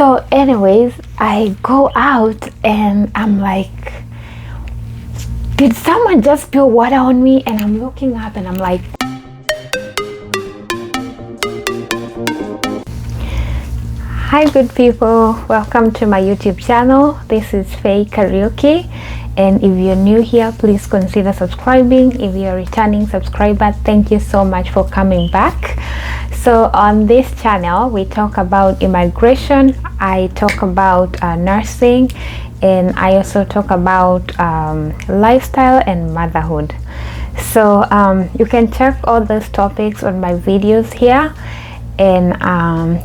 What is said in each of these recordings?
So anyways, I go out and I'm like, did someone just spill water on me? And I'm looking up and I'm like, hi good people, welcome to my YouTube channel. This is Faye Karaoke, and if you're new here, please consider subscribing. If you're a returning subscriber, thank you so much for coming back. So on this channel we talk about immigration, I talk about nursing, and I also talk about lifestyle and motherhood. So you can check all those topics on my videos here. And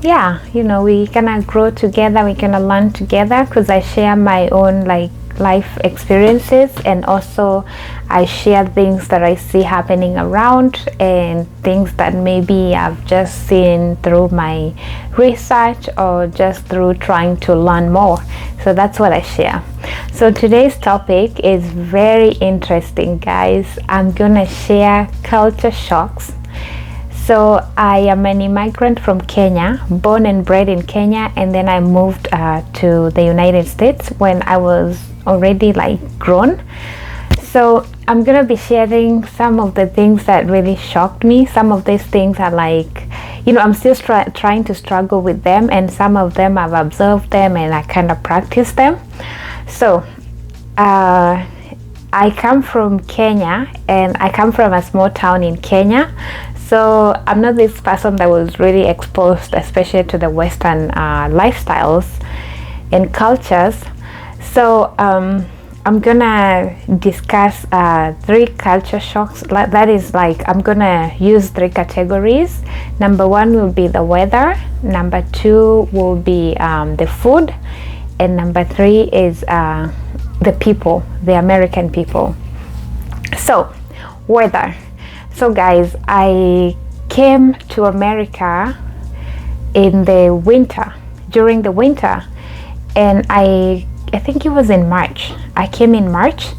yeah, you know, we gonna grow together, we gonna learn together, because I share my own like life experiences, and also I share things that I see happening around and things that maybe I've just seen through my research or just through trying to learn more. So that's what I share. So today's topic is very interesting, guys. I'm gonna share culture shocks. So I am an immigrant from Kenya, born and bred in Kenya, and then I moved to the United States when I was already like grown. So I'm gonna be sharing some of the things that really shocked me. Some of these things are like, you know, I'm still trying to struggle with them, and some of them I've observed them and I kind of practice them. So I come from Kenya, and I come from a small town in Kenya. So I'm not this person that was really exposed, especially to the Western lifestyles and cultures. So I'm gonna discuss 3 culture shocks. That is like, I'm gonna use 3 categories. Number 1 will be the weather. Number 2 will be the food. And number 3 is the people, the American people. So weather. So guys, I came to America in the winter, during the winter, and I think it was in March. I came in March,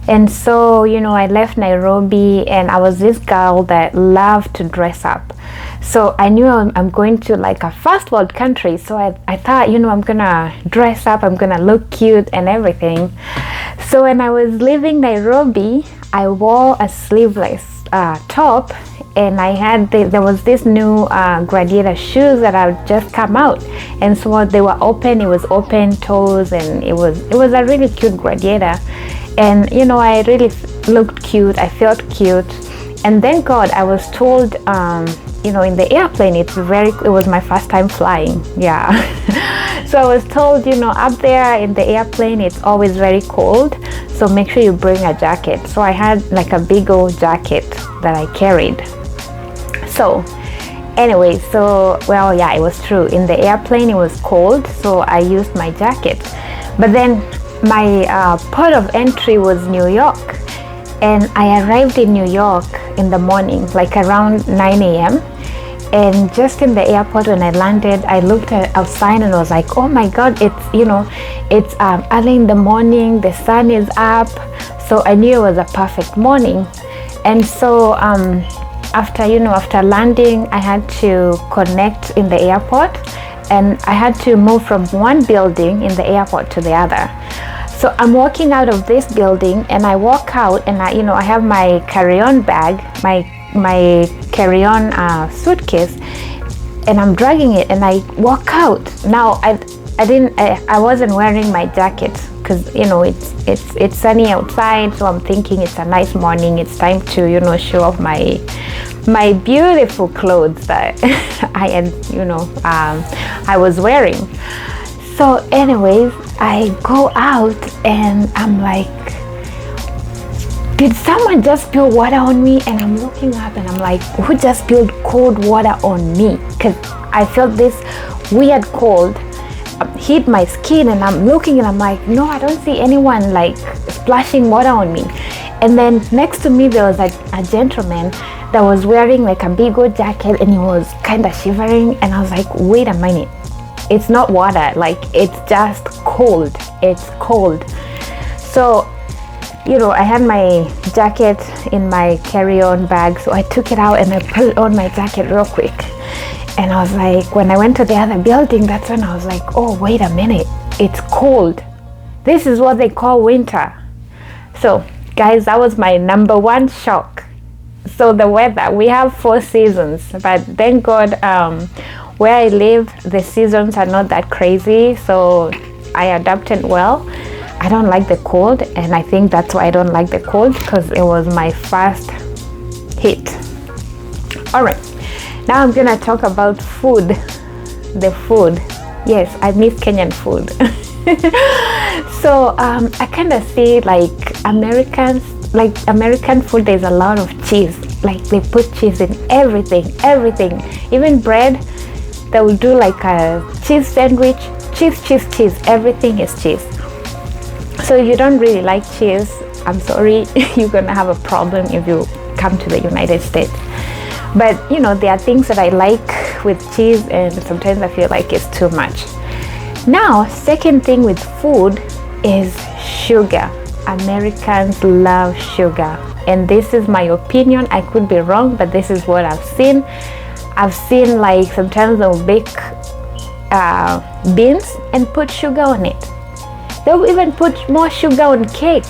and so, you know, I left Nairobi, and I was this girl that loved to dress up. So I knew I'm going to like a first world country, so I thought, you know, I'm gonna dress up, I'm gonna look cute and everything. So when I was leaving Nairobi, I wore a sleeveless top, and I had there was this new Gladiator shoes that had just come out, and so they were open. It was open toes, and it was a really cute Gladiator, and you know, I really looked cute. I felt cute, and thank God I was told, you know, in the airplane, it was my first time flying. Yeah. So I was told, you know, up there in the airplane it's always very cold, so make sure you bring a jacket. So I had like a big old jacket that I carried. So anyway, so well, yeah, it was true. In the airplane it was cold, so I used my jacket. But then my port of entry was New York, and I arrived in New York in the morning, like around 9 a.m. And just in the airport when I landed, I looked outside and I was like, oh my God, it's, you know, it's early in the morning, the sun is up. So I knew it was a perfect morning. And so after landing, I had to connect in the airport, and I had to move from one building in the airport to the other. So I'm walking out of this building, and I walk out, and I have my carry-on bag, my carry-on suitcase, and I'm dragging it, and I walk out. Now I wasn't wearing my jacket, because you know it's sunny outside, so I'm thinking it's a nice morning, it's time to, you know, show off my beautiful clothes that I had, you know, I was wearing. So anyways, I go out and I'm like, did someone just spill water on me? And I'm looking up and I'm like, who just spilled cold water on me? Because I felt this weird cold hit my skin, and I'm looking and I'm like, no, I don't see anyone like splashing water on me. And then next to me there was like a gentleman that was wearing like a big old jacket, and he was kind of shivering, and I was like, wait a minute, it's not water, like it's just cold, it's cold. So, you know, I had my jacket in my carry-on bag, so I took it out and I put on my jacket real quick. And I was like, when I went to the other building, that's when I was like, oh, wait a minute, it's cold. This is what they call winter. So guys, that was my number one shock. So the weather, we have 4 seasons, but thank God, where I live, the seasons are not that crazy, so I adapted well. I don't like the cold, and I think that's why I don't like the cold, because it was my first hit. All right, now I'm gonna talk about food. The food, yes, I miss Kenyan food. So I kind of see like American food, there's a lot of cheese. Like they put cheese in everything, even bread. They will do like a cheese sandwich, cheese, everything is cheese. So if you don't really like cheese, I'm sorry, you're gonna have a problem if you come to the United States. But you know, there are things that I like with cheese, and sometimes I feel like it's too much. Now, second thing with food is sugar. Americans love sugar, and this is my opinion. I could be wrong, but this is what I've seen. I've seen like sometimes they'll bake beans and put sugar on it. They'll even put more sugar on cake.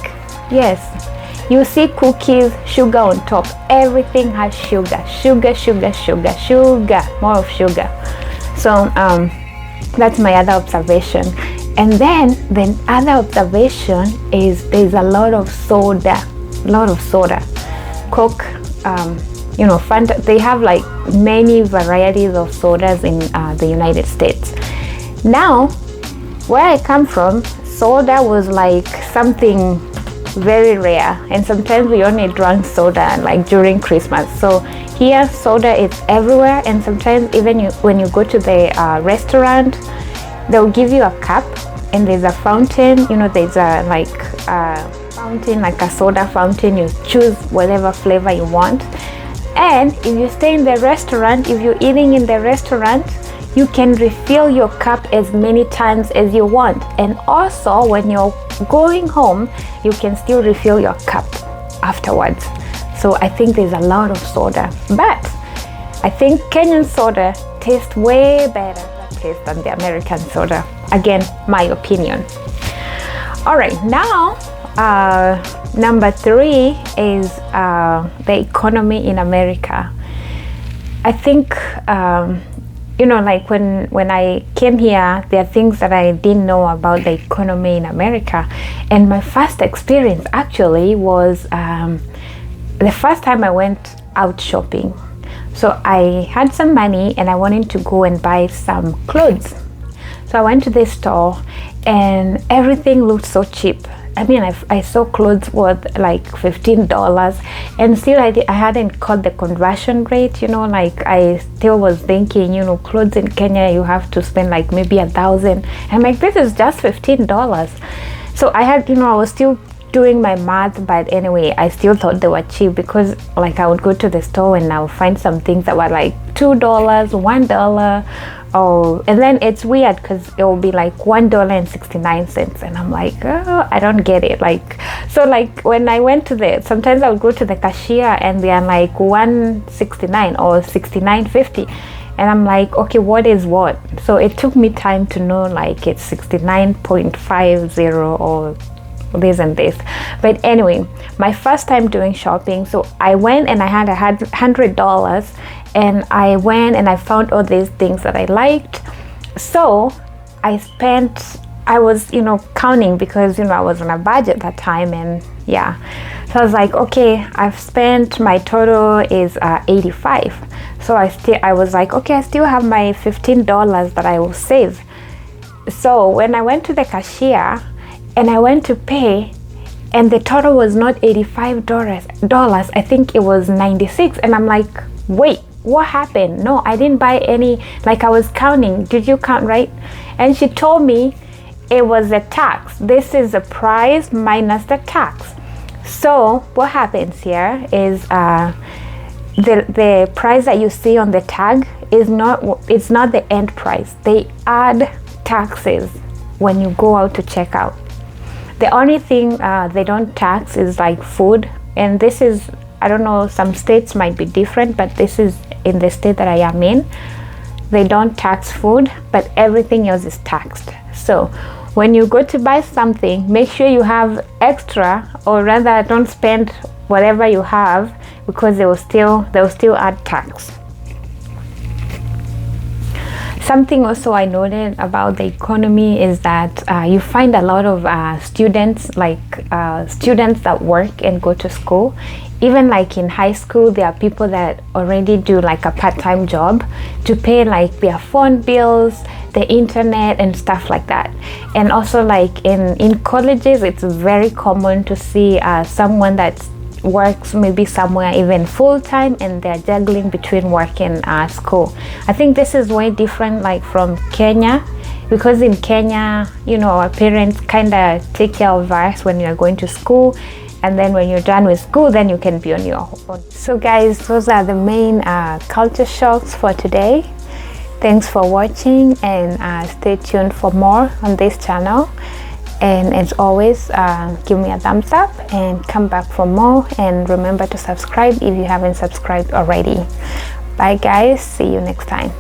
Yes, you see cookies, sugar on top. Everything has sugar, more of sugar. So that's my other observation. And then the other observation is there's a lot of soda, Coke, you know, Fanta. They have like many varieties of sodas in the United States. Now, where I come from, soda was like something very rare, and sometimes we only drank soda like during Christmas. So here, soda is everywhere, and sometimes even when you go to the restaurant, they'll give you a cup, and there's a fountain. You know, there's a fountain, like a soda fountain. You choose whatever flavor you want, and if you stay in the restaurant, if you're eating in the restaurant, you can refill your cup as many times as you want. And also, when you're going home, you can still refill your cup afterwards. So I think there's a lot of soda, but I think Kenyan soda tastes way better than the American soda. Again, my opinion. All right, now number 3 is the economy in America. I think you know, like when I came here, there are things that I didn't know about the economy in America. And my first experience actually was the first time I went out shopping. So I had some money and I wanted to go and buy some clothes. So I went to this store and everything looked so cheap. I mean, I saw clothes worth like $15, and still I hadn't caught the conversion rate, you know, like I still was thinking, you know, clothes in Kenya, you have to spend like maybe $1,000. I'm like, this is just $15. So I had, you know, I was still doing my math, but anyway, I still thought they were cheap because like I would go to the store and I would find some things that were like $2, $1. Oh, and then it's weird because it will be like $1.69, and I'm like, oh, I don't get it. Like, so like when I went to sometimes I would go to the cashier and they are like $1.69 or $69.50, and I'm like, okay, what is what? So it took me time to know like it's 69.50 or this and this. But anyway, my first time doing shopping, so I went and I had $100, and I went and I found all these things that I liked. So I was, you know, counting because, you know, I was on a budget that time, and yeah. So I was like, okay, I've spent, my total is 85. So I was like, okay, I still have my $15 that I will save. So when I went to the cashier and I went to pay, and the total was not $85, I think it was 96, and I'm like, wait, what happened? No, I didn't buy any. Like I was counting, did you count right? And she told me it was a tax. This is the price minus the tax. So what happens here is the price that you see on the tag is it's not the end price. They add taxes when you go out to check out. The only thing they don't tax is like food, and this is, I don't know, some states might be different, but this is in the state that I am in. they don't tax food, but everything else is taxed. So when you go to buy something, make sure you have extra, or rather don't spend whatever you have, because they'll still add tax. Something also I noted about the economy is that you find a lot of students that work and go to school. Even like in high school, there are people that already do like a part-time job to pay like their phone bills, the internet and stuff like that. And also like in colleges, it's very common to see someone that works maybe somewhere even full-time, and they're juggling between work and school. I think this is way different like from Kenya, because in Kenya, you know, our parents kind of take care of us when you're going to school, and then when you're done with school, then you can be on your own. So guys, those are the main culture shocks for today. Thanks for watching, and stay tuned for more on this channel. And as always, give me a thumbs up and come back for more, and remember to subscribe if you haven't subscribed already. Bye guys, see you next time.